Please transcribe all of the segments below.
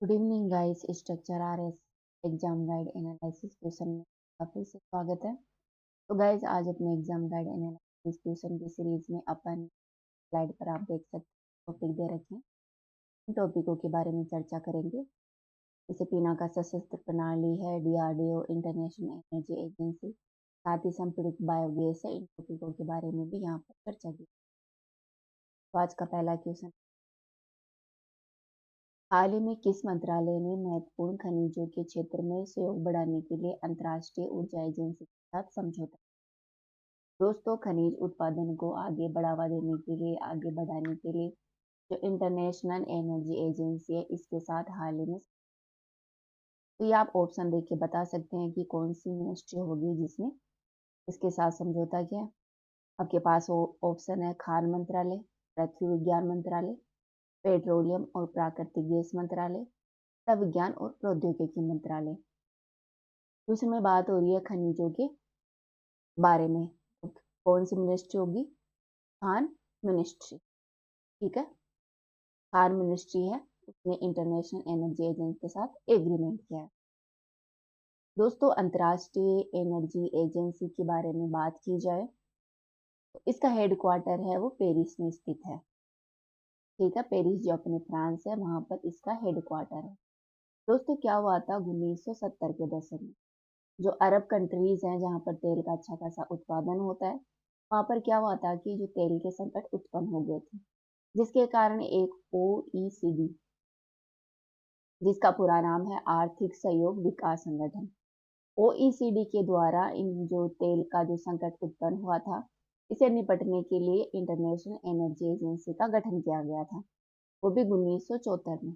Good evening guys. Structure RS exam guide analysis question में आपका फिर से स्वागत है। तो गाइस आज अपने एग्जाम गाइड एनालिसिस क्वेश्चन की सीरीज में अपन स्लाइड पर आप देख सकते टॉपिक दे रखे हैं। इन टॉपिकों के बारे में चर्चा करेंगे। जैसे पिनाका सशस्त्र प्रणाली है, डीआरडीओ इंटरनेशनल एनर्जी एजेंसी, साथ ही संपीड़ित बायोगैस है। इन टॉपिकों के बारे में भी यहाँ पर चर्चा की। तो आज का पहला क्वेश्चन, हाल ही में किस मंत्रालय ने महत्वपूर्ण खनिजों के क्षेत्र में सहयोग बढ़ाने के लिए अंतर्राष्ट्रीय ऊर्जा एजेंसी के साथ समझौता? दोस्तों, खनिज उत्पादन को आगे बढ़ावा देने के लिए, आगे बढ़ाने के लिए जो इंटरनेशनल एनर्जी एजेंसी है, इसके साथ हाल ही में, तो ये आप ऑप्शन देख के बता सकते हैं कि कौन सी मिनिस्ट्री होगी जिसने इसके साथ समझौता किया। आपके पास ऑप्शन है खान मंत्रालय, पृथ्वी विज्ञान मंत्रालय, पेट्रोलियम और प्राकृतिक गैस मंत्रालय, विज्ञान और प्रौद्योगिकी मंत्रालय। तो इसमें बात हो रही है खनिजों के बारे में। तो कौन सी मिनिस्ट्री होगी? खान मिनिस्ट्री। ठीक है, खान मिनिस्ट्री है, उसने इंटरनेशनल एनर्जी एजेंसी के साथ एग्रीमेंट किया है। दोस्तों, अंतर्राष्ट्रीय एनर्जी एजेंसी के बारे में बात की जाए तो इसका हेडक्वार्टर है वो पेरिस में स्थित है। ठीक है, पेरिस जो अपने फ्रांस है, वहां पर इसका हेडक्वार्टर है। दोस्तों, क्या हुआ था 1970 के दशक में, जो अरब कंट्रीज हैं जहाँ पर तेल का अच्छा खासा उत्पादन होता है, वहां पर क्या हुआ था कि जो तेल के संकट उत्पन्न हो गए थे, जिसके कारण एक ओईसीडी, जिसका पूरा नाम है आर्थिक सहयोग विकास संगठन, ओईसीडी के द्वारा इन जो तेल का जो संकट उत्पन्न हुआ था, इसे निपटने के लिए इंटरनेशनल एनर्जी एजेंसी का गठन किया गया था, वो भी 1974 में।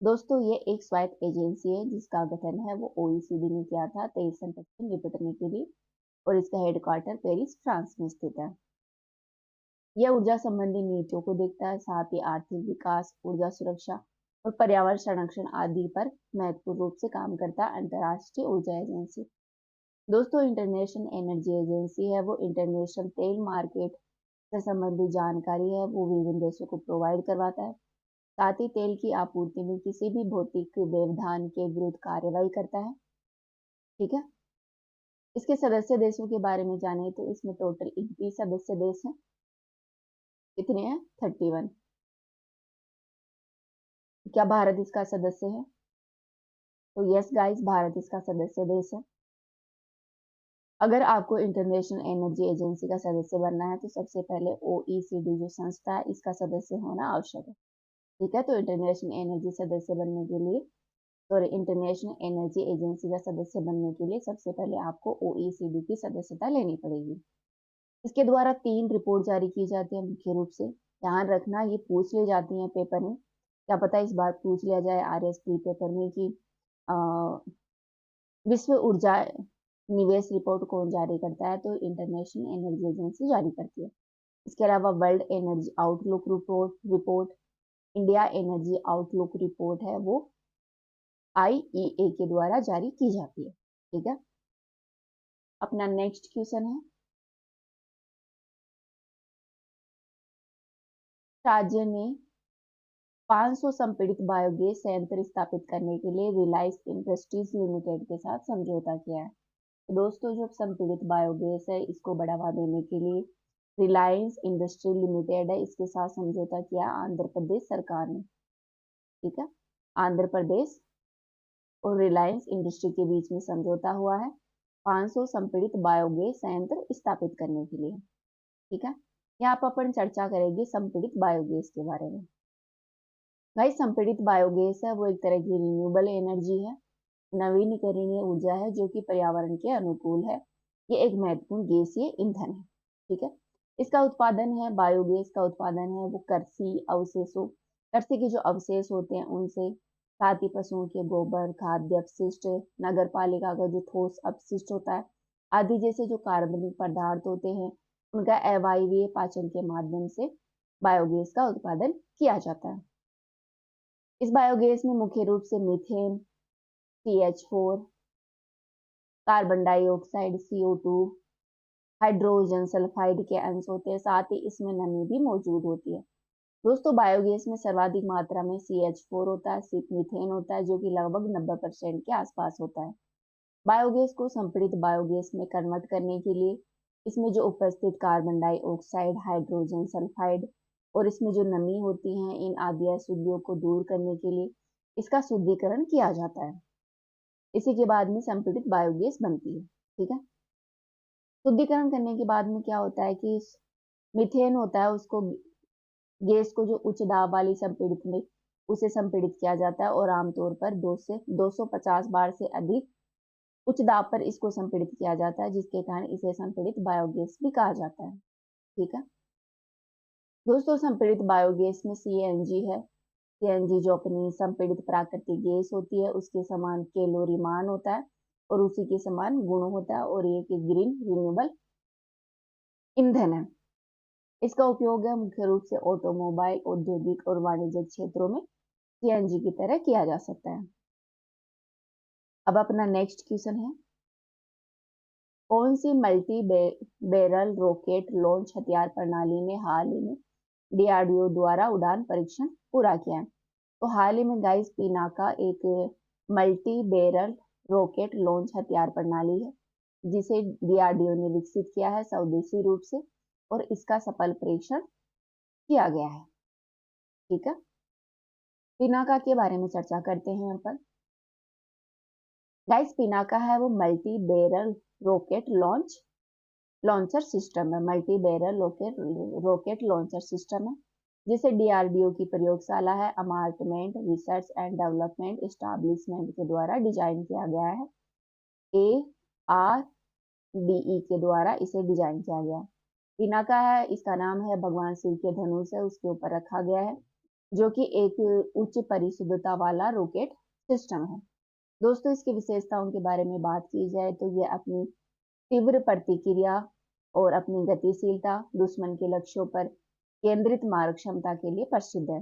दोस्तों, ये एक स्वायत्त एजेंसी है जिसका गठन है वो ओईसीडी ने किया था तेल संकट से निपटने के लिए, और इसका हेडक्वार्टर पेरिस फ्रांस में स्थित है। यह ऊर्जा संबंधी नीतियों को देखता है, साथ ही आर्थिक विकास, ऊर्जा सुरक्षा और पर्यावरण संरक्षण आदि पर महत्वपूर्ण रूप से काम करता है अंतर्राष्ट्रीय ऊर्जा एजेंसी। दोस्तों, इंटरनेशनल एनर्जी एजेंसी है वो इंटरनेशनल तेल मार्केट से संबंधित जानकारी है वो विभिन्न देशों को प्रोवाइड करवाता है। साथ ही तेल की आपूर्ति में किसी भी भौतिक व्यवधान के विरुद्ध कार्रवाई करता है। ठीक है, इसके सदस्य देशों के बारे में जाने तो इसमें टोटल 21 सदस्य देश हैं। कितने हैं? 31। क्या भारत इसका सदस्य है? तो यस गाइस, भारत इसका सदस्य देश है। अगर आपको इंटरनेशनल एनर्जी एजेंसी का सदस्य बनना है तो सबसे पहले ओईसीडी जो संस्था है इसका सदस्य होना आवश्यक है। ठीक है, तो इंटरनेशनल एनर्जी सदस्य बनने के लिए, सॉरी, इंटरनेशनल एनर्जी एजेंसी का सदस्य बनने के लिए सबसे पहले आपको ओईसीडी की सदस्यता लेनी पड़ेगी। इसके द्वारा 3 रिपोर्ट जारी की जाती है मुख्य रूप से। ध्यान रखना, ये पूछ ली जाती है पेपर में, क्या पता इस बार पूछ लिया जाए आरएसपी पेपर में कि विश्व ऊर्जा निवेश रिपोर्ट कौन जारी करता है? तो इंटरनेशनल एनर्जी एजेंसी जारी करती है। इसके अलावा world energy outlook report, India energy outlook report है वो आईईए के द्वारा जारी की जाती है। ठीक है, अपना नेक्स्ट क्वेश्चन है, राज्य ने 500 संपीड़ित बायोगैस संयंत्र स्थापित करने के लिए रिलायंस इंडस्ट्रीज लिमिटेड के साथ समझौता किया है। तो दोस्तों, जो संपीड़ित बायोगैस है इसको बढ़ावा देने के लिए रिलायंस इंडस्ट्री लिमिटेड है, इसके साथ समझौता किया आंध्र प्रदेश सरकार ने। ठीक है, आंध्र प्रदेश और रिलायंस इंडस्ट्री के बीच में समझौता हुआ है 500 संपीड़ित बायोगैस संयंत्र स्थापित करने के लिए। ठीक है, यहाँ पर अपन चर्चा करेंगे संपीड़ित बायोगैस के बारे में। भाई, संपीड़ित बायोगैस है वो एक तरह की रिन्यूएबल एनर्जी है, नवीनीकरणीय ऊर्जा है जो कि पर्यावरण के अनुकूल है। ये एक महत्वपूर्ण गैसीय ईंधन है। ठीक है, इसका उत्पादन है, बायोगैस का उत्पादन है वो कृषि अवशेषों, कृषि के जो अवशेष होते हैं उनसे, साथ ही पशुओं के गोबर, खाद्य अपशिष्ट, नगर पालिका का जो ठोस अपशिष्ट होता है आदि जैसे जो कार्बनिक पदार्थ होते हैं, उनका अवायवीय पाचन के माध्यम से बायोगैस का उत्पादन किया जाता है। इस बायोगैस में मुख्य रूप से methane, CH4, carbon dioxide CO2, hydrogen sulphide के अंश होते हैं, साथ ही इसमें नमी भी मौजूद होती है। दोस्तों बायोगैस में सर्वाधिक मात्रा में CH4 होता है, सिर्फ मीथेन होता है जो कि लगभग 90% के आसपास होता है। बायोगैस को संपीड़ित बायोगैस में कन्वर्ट करने के लिए इसमें जो उपस्थित कार्बन डाइऑक्साइड, हाइड्रोजन सल्फाइड और इसमें जो नमी होती है, इन आदि अशुद्धियों को दूर करने के लिए इसका शुद्धिकरण किया जाता है। इसी के बाद में संपीड़ित बायोगैस बनती है। ठीक है, शुद्धिकरण करने के बाद में क्या होता है कि मीथेन होता है, उसको गैस को जो उच्च दाब वाली संपीड़ित में उसे संपीड़ित किया जाता है और आमतौर पर 2 से 250 बार से अधिक उच्च दाब पर इसको संपीड़ित किया जाता है, जिसके कारण इसे संपीड़ित बायोगैस भी कहा जाता है। ठीक है दोस्तों, संपीड़ित बायोगैस में CNG है। CNG जो अपनी संपीड़ित प्राकृतिक गैस होती है उसके समान कैलोरीमान होता है और उसी के समान गुण होता है और ये ग्रीन रिन्यूएबल ईंधन है। इसका उपयोग है मुख्य रूप से ऑटोमोबाइल, औद्योगिक और वाणिज्यिक क्षेत्रों में CNG की तरह किया जा सकता है। अब अपना नेक्स्ट क्वेश्चन है, कौन सी मल्टी बैरल रॉकेट लॉन्च हथियार प्रणाली ने हाल ही में DRDO द्वारा उड़ान परीक्षण पूरा किया है? तो हाल ही में गाइस पिनाका एक मल्टी बैरल रॉकेट लॉन्च हथियार प्रणाली है जिसे DRDO ने विकसित किया है स्वदेशी रूप से और इसका सफल परीक्षण किया गया है। ठीक है, पिनाका के बारे में चर्चा करते हैं यहाँ पर। गाइस पिनाका है वो multi barrel rocket launcher system है, multi barrel rocket launcher system है जिसे DRDO की प्रयोगशाला है armament research and development establishment के द्वारा डिजाइन किया गया है। ARDE के द्वारा इसे डिजाइन किया गया। पिनाका है, इसका नाम है भगवान शिव के धनुष है उसके ऊपर रखा गया है, जो कि एक उच्च परिशुद्धता वाला रॉकेट सिस्टम है। दोस्तों इसकी विशेषताओं के बारे में बात की जाए तो ये अपनी तीव्र प्रतिक्रिया और अपनी गतिशीलता, दुश्मन के लक्ष्यों पर केंद्रित मारक क्षमता के लिए प्रसिद्ध है।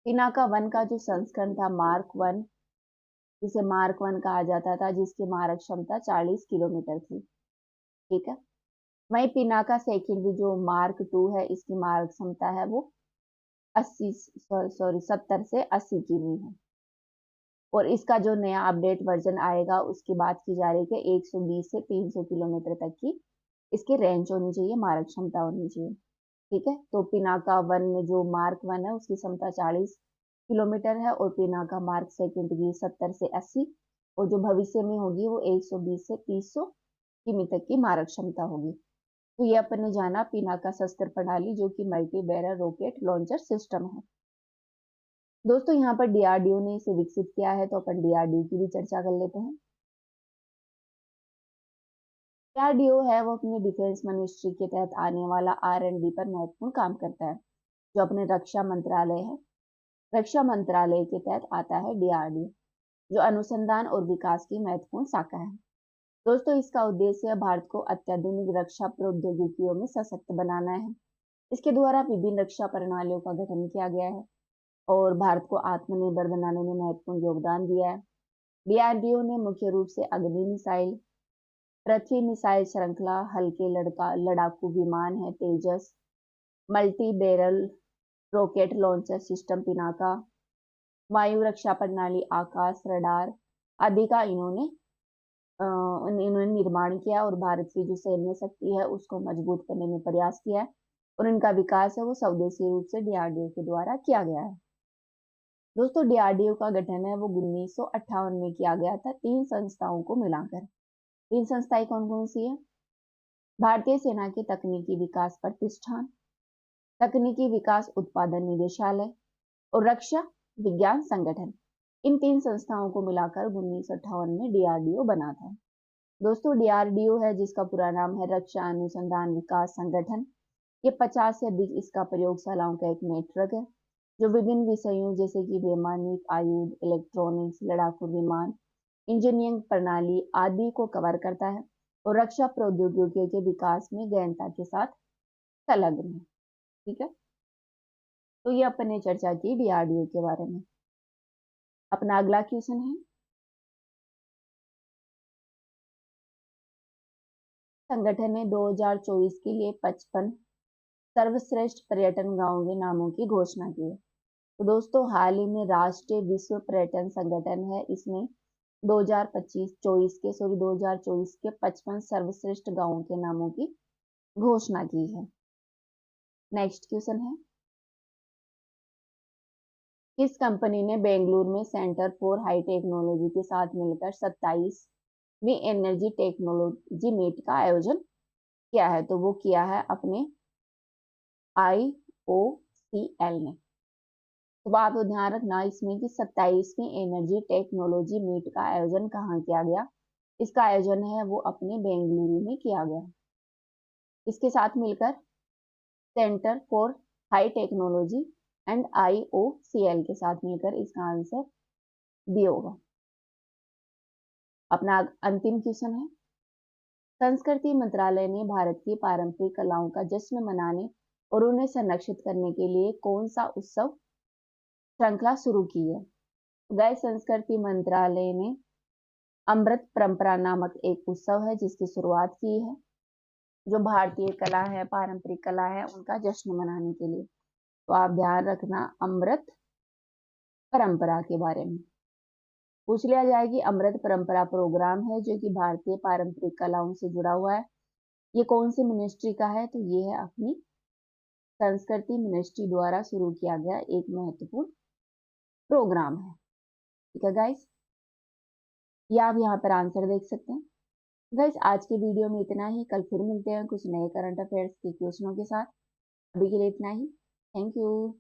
पिनाका 1 का जो संस्करण था मार्क 1, जिसे मार्क 1 कहा जाता था, जिसकी मारक क्षमता 40 किलोमीटर थी। ठीक है, वहीं पिनाका सेकंड जो मार्क 2 है, इसकी मारक क्षमता है वो 70 से 80 की हुई है और इसका जो नया अपडेट वर्जन आएगा उसकी बात की जा रही है कि 120 से 300 किलोमीटर तक की इसकी रेंज होनी चाहिए, मारक क्षमता होनी चाहिए। ठीक है, तो पिनाका 1 में जो मार्क 1 है उसकी क्षमता 40 किलोमीटर है और पिनाका मार्क सेकंड की 70 से 80 और जो भविष्य में होगी वो 120 से 300 किमी तक की मारक क्षमता होगी। तो ये अपन ने जाना पिनाका शस्त्र प्रणाली जो कि multi barrel rocket launcher system है। दोस्तों यहाँ पर DRDO ने इसे विकसित किया है तो अपन DRDO की भी चर्चा कर लेते हैं। DRDO है वो अपने डिफेंस मिनिस्ट्री के तहत आने वाला R&D पर महत्वपूर्ण काम करता है, जो अपने रक्षा मंत्रालय है। रक्षा मंत्रालय के तहत आता है DRDO, जो अनुसंधान और विकास की महत्वपूर्ण शाखा है। दोस्तों इसका उद्देश्य भारत को अत्याधुनिक रक्षा प्रौद्योगिकियों में सशक्त बनाना है। इसके द्वारा विभिन्न रक्षा प्रणालियों का गठन किया गया है और भारत को आत्मनिर्भर बनाने में महत्वपूर्ण योगदान दिया है। DRDO ने मुख्य रूप से अग्नि मिसाइल, पृथ्वी मिसाइल श्रृंखला, हल्के लड़ाकू विमान है Tejas, multi barrel rocket launcher system Pinaka, वायु रक्षा प्रणाली आकाश रडार आदि का इन्होंने निर्माण किया और भारत की जो सैन्य शक्ति है उसको मजबूत करने में प्रयास किया है और इनका विकास है वो स्वदेशी रूप से DRDO के द्वारा किया गया है। दोस्तों DRDO का गठन है वो 1958 में किया गया था 3 संस्थाओं को मिलाकर। 3 संस्थाएं कौन कौन सी है? भारतीय सेना के तकनीकी विकास प्रतिष्ठान, तकनीकी विकास उत्पादन निदेशालय और रक्षा विज्ञान संगठन। इन 3 संस्थाओं को मिलाकर 1958 में DRDO बना था। दोस्तों DRDO है जिसका पूरा नाम है रक्षा अनुसंधान विकास संगठन। ये 50 से अधिक इसका प्रयोगशालाओं का एक नेटवर्क है जो विभिन्न विषयों जैसे कि वैमानिक आयुध, इलेक्ट्रॉनिक्स, लड़ाकू विमान, इंजीनियरिंग प्रणाली आदि को कवर करता है और रक्षा प्रौद्योगिकियों के विकास में गहनता के साथ संलग्न है। ठीक है, तो ये अपन ने चर्चा की DRDO के बारे में। अपना अगला क्वेश्चन है, संगठन ने 2024 के लिए 55 सर्वश्रेष्ठ पर्यटन गांवों के नामों की घोषणा की है। तो दोस्तों हाल ही में राष्ट्रीय विश्व पर्यटन संगठन है, इसने 2024 के 55 सर्वश्रेष्ठ गांवों के नामों की घोषणा की है। नेक्स्ट क्वेश्चन है, किस कंपनी ने बेंगलुरु में सेंटर फॉर हाई टेक्नोलॉजी के साथ मिलकर 27वीं एनर्जी टेक्नोलॉजी मीट का आयोजन किया है? तो वो किया है अपने IOCL ने। तो आप ध्यान रखना इसमें कि 27वीं एनर्जी टेक्नोलॉजी मीट का आयोजन कहाँ किया गया? इसका आयोजन है वो अपने बेंगलुरु में किया गया। इसके साथ मिलकर centre for high technology and IOCL के साथ मिलकर इसका आंसर बी होगा। अपना अंतिम क्वेश्चन है, संस्कृति मंत्रालय ने भारत की पारंपरिक कलाओं का जश्न मनाने और उन्हें संरक्षित करने के लिए कौन सा उत्सव श्रृंखला शुरू की है? गैर संस्कृति मंत्रालय ने अमृत परंपरा नामक एक उत्सव है जिसकी शुरुआत की है, जो भारतीय कला है, पारंपरिक कला है, उनका जश्न मनाने के लिए। तो आप ध्यान रखना अमृत परंपरा के बारे में पूछ लिया जाए कि अमृत परंपरा प्रोग्राम है जो कि भारतीय पारंपरिक कलाओं से जुड़ा हुआ है, ये कौन सी मिनिस्ट्री का है? तो ये है अपनी संस्कृति मिनिस्ट्री द्वारा शुरू किया गया एक महत्वपूर्ण प्रोग्राम है। ठीक है गाइस, ये आप यहाँ पर आंसर देख सकते हैं। गाइस आज के वीडियो में इतना ही, कल फिर मिलते हैं कुछ नए करंट अफेयर्स के क्वेश्चनों के साथ। अभी के लिए इतना ही, थैंक यू।